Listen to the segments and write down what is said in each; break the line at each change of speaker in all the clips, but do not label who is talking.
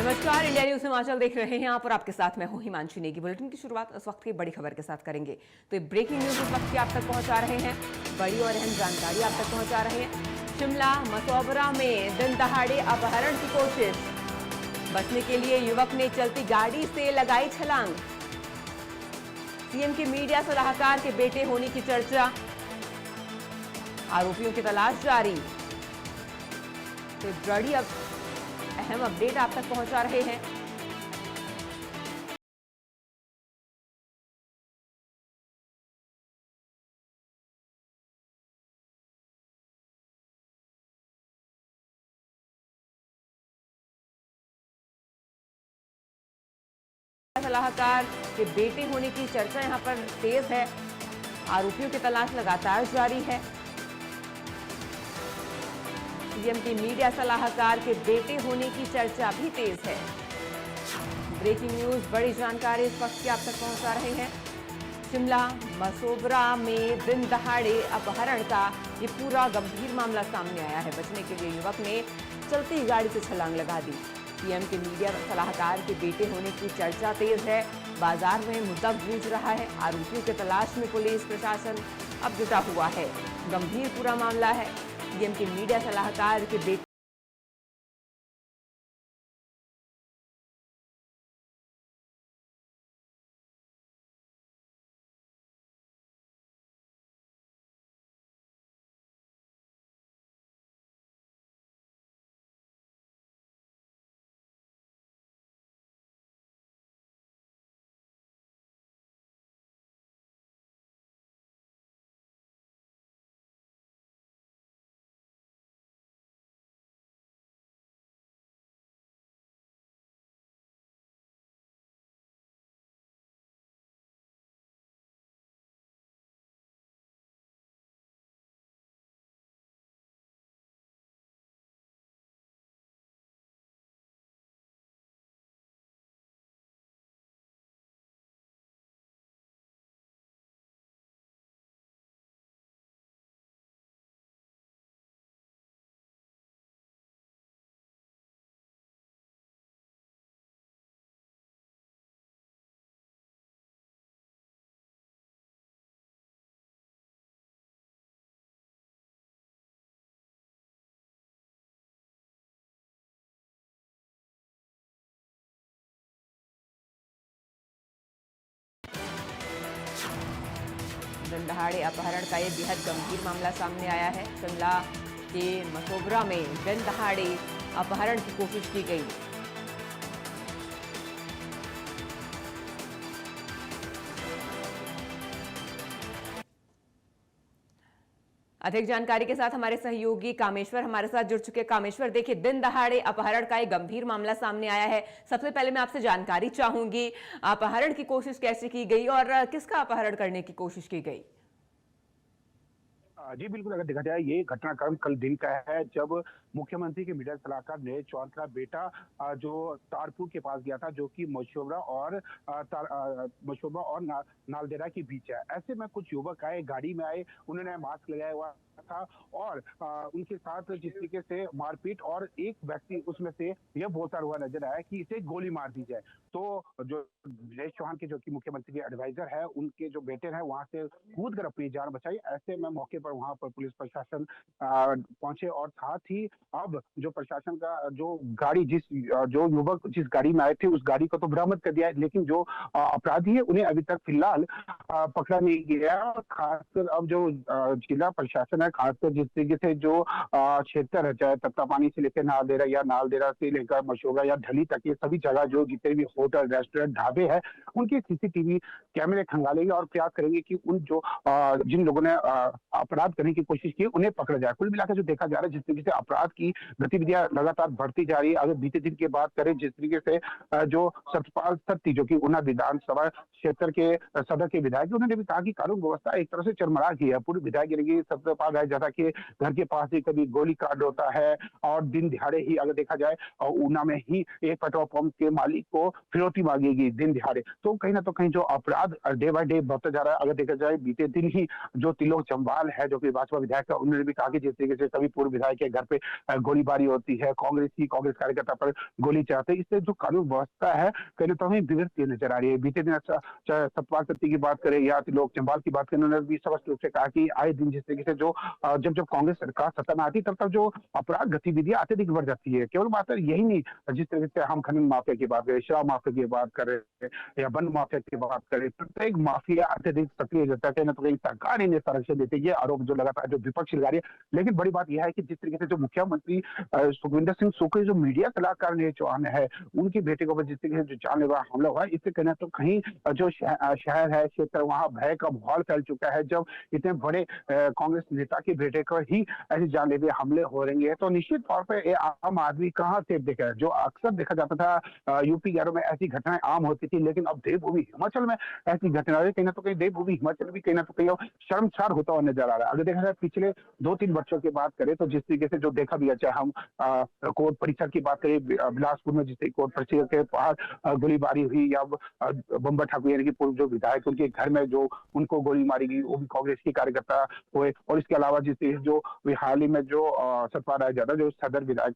नमस्कार, India news Himachal देख रहे हैं आप और आपके साथ मैं हूं हिमांशु नेगी। बुलेटिन की शुरुआत इस वक्त की बड़ी खबर के साथ करेंगे। तो ब्रेकिंग न्यूज इस वक्त की आप तक पहुंचा रहे हैं, बड़ी और अहम जानकारी आप तक पहुंचा रहे हैं। शिमला मसौबरा में दिन दहाड़े अपहरण की कोशिश, बचने के लिए युवक ने चलती गाड़ी से लगाई छलांग। सीएम के मीडिया सलाहकार के बेटे होने की चर्चा, आरोपियों की तलाश जारी। तो बड़ी अहम अपडेट आप तक पहुंचा रहे हैं। सलाहकार के बेटे होने की चर्चा यहां पर तेज है, आरोपियों की तलाश लगातार जारी है। सीएम के मीडिया सलाहकार के बेटे होने की चर्चा भी तेज है। ब्रेकिंग न्यूज, बड़ी जानकारी इस वक्त की आप तक पहुंचा रहे हैं। शिमला मसौबरा में दिन दहाड़े अपहरण का ये पूरा गंभीर मामला सामने आया है। बचने के लिए युवक ने चलती गाड़ी से छलांग लगा दी। सीएम के मीडिया सलाहकार के बेटे होने की चर्चा तेज है, बाजार में मुद्दा गूंज रहा है। आरोपियों की तलाश में पुलिस प्रशासन अब जुटा हुआ है। गंभीर पूरा मामला है। सीएम के मीडिया सलाहकार के बेटे दिन दहाड़े अपहरण का ये बेहद गंभीर मामला सामने आया है। शिमला के मसौबरा में दिन दहाड़े अपहरण की कोशिश की गई। अधिक जानकारी के साथ हमारे सहयोगी कामेश्वर हमारे साथ जुड़ चुके। कामेश्वर, देखिए, दिन दहाड़े अपहरण का एक गंभीर मामला सामने आया है। सबसे पहले मैं आपसे जानकारी चाहूंगी, अपहरण की कोशिश कैसे की गई और किसका अपहरण करने की कोशिश की गई?
जी बिल्कुल, अगर देखा जाए ये घटनाक्रम कल दिन का है, जब मुख्यमंत्री के मीडिया सलाहकार नरेश चौहान का बेटा जो तारपुर के पास गया था, जो कि मशोबरा और नालदेहरा के बीच है। ऐसे में कुछ युवक आए, गाड़ी में आए, उन्होंने मास्क लगाया हुआ था और उनके साथ जिस तरीके से मारपीट, और एक व्यक्ति उसमें से यह बोलता हुआ नजर आया कि इसे गोली मार दी जाए। तो जो नरेश चौहान के, जो कि मुख्यमंत्री के एडवाइजर है, उनके जो बेटे हैं वहां से कूद कर अपनी जान बचाई। ऐसे में मौके पर वहां पर पुलिस प्रशासन पहुंचे, और साथ ही अब जो प्रशासन का जो गाड़ी, जो युवक जिस गाड़ी में आए थे, उस गाड़ी को तो बरामद कर दिया है, लेकिन जो अपराधी है उन्हें अभी तक फिलहाल पकड़ा नहीं गया। और खासकर अब जो जिला प्रशासन है, खासकर जिस तरीके से जो क्षेत्र है, चाहे तत्तापानी से लेकर नालदेहरा या नालदेहरा से लेकर मशोबरा या ढली तक, ये सभी जगह जो जितने भी होटल, रेस्टोरेंट, ढाबे हैं, उनके सीसीटीवी कैमरे खंगालेंगे और प्रयास करेंगे कि उन जो जिन लोगों ने अपराध करने की कोशिश की उन्हें पकड़ा जाए। कुल मिलाकर जो देखा जा रहा है, जिस तरीके से अपराध की गतिविधियां लगातार बढ़ती जा रही है। अगर बीते दिन की बात करें, जिस तरीके से जो सतपाल सत्ती, जो कि ऊना विधानसभा क्षेत्र के सदर के विधायक, उन्होंने भी कहा कि कानून व्यवस्था एक तरह से चरमरा गई है। पूर्व विधायक गिरी सत्यपाल राय, जैसा कि घर के पास ही कभी गोली कांड होता है, और दिन दिहाड़े ही अगर देखा जाए ऊना में ही एक पेट्रोल पंप के मालिक को फिरौती मांगेगी दिन दिहाड़े। तो कहीं ना तो कहीं जो अपराध डे बाय डे बढ़ता जा रहा है। अगर देखा जाए बीते दिन ही जो तिलोक जम्वाल है, जो कि भाजपा विधायक है, उन्होंने भी कहा कि जिस तरीके से कभी पूर्व विधायक के घर पे गोलीबारी होती है, कांग्रेस कार्यकर्ता पर गोली चलाते हैं। इससे जो कानून व्यवस्था है कहीं ना कहीं बिगड़ती नजर आ रही है। बीते दिन अच्छा चाहे सतपाल सत्ती की बात करें या लोक चंबाल की बात करें, उन्होंने भी स्पष्ट रूप से कहा कि आए दिन जिस तरीके से जो जब जब कांग्रेस सरकार सत्ता में आती तब तब जो अपराध गतिविधियां अत्यधिक बढ़ जाती है। केवल बात यही नहीं, जिस तरीके से हम खनन माफिया की बात करें, शराब माफिया की बात करें या वन माफिया की बात करें, प्रत्येक माफिया अत्यधिक सक्रिय रहता है। कहीं ना कहीं सरकार इन्हें संरक्षण देती है, ये आरोप जो लगातार जो विपक्ष लगा रही है। लेकिन बड़ी बात यह है कि जिस तरीके से जो मुख्यमंत्री सुखविंदर सिंह सुक्खू जो मीडिया सलाहकार ने चौहान है, उनकी बेटे के ऊपर जिस तरीके से जो जानलेवा हमला हुआ है, इससे कहना तो कहीं जो शहर है, क्षेत्र, वहां भय का माहौल फैल चुका है। जब इतने बड़े कांग्रेस नेता के बेटे को ही ऐसे जानलेवा हमले हो रहे हैं, तो निश्चित तौर पर आम आदमी कहाँ से देखा है। जो अक्सर देखा जाता था यूपी बिहार में ऐसी घटनाएं आम होती थी, लेकिन अब देवभूमि हिमाचल में ऐसी घटनाएं कहीं ना तो कहीं देवभूमि हिमाचल भी कहीं ना तो कहीं शर्मसार होता हुआ नजर आ रहा है। अगर देखा जाए पिछले 2-3 वर्षों की बात करें तो जिस तरीके से जो देखा भी है, चाहे हम कोर्ट परिसर की बात करें बिलासपुर में, जिस कोर्ट परिसर के बाहर गोलीबारी हुई, या बम्बा ठाकुर यानी कि पूर्व जो विधायक उनके घर में जो उनको गोली मारी गई, वो भी कांग्रेस के कार्यकर्ता हुए। और इसके अलावा जिस जो हाल ही में जो सतपाल रायजादा जो सदर विधायक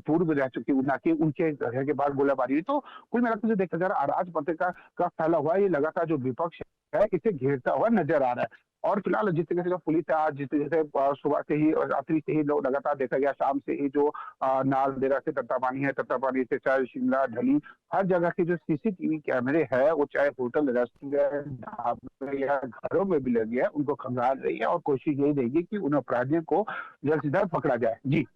पूर्व रह चुके उनके घर के बाहर गोलीबारी हुई। तो कुल मिलाकर जो देखा जा रहा है, अराजकता का फैला हुआ ये लगातार जो विपक्ष है इसे घेरता हुआ नजर आ रहा है। और फिलहाल जिस तरीके से जो पुलिस है, आज जिस तरीके से सुबह से ही और रात्रि से ही लोग लगातार देखा गया, शाम से ही जो नालदेहरा से तत्तापानी है, तत्तापानी से चाहे शिमला, ढली, हर जगह के जो सीसीटीवी कैमरे है, वो चाहे होटल, रेस्टोरेंट, ढाबे या घरों में भी लगे हैं, उनको खंगाल रही है और कोशिश यही रहेगी कि उन अपराधियों को जल्द से जल्द पकड़ा जाए। जी।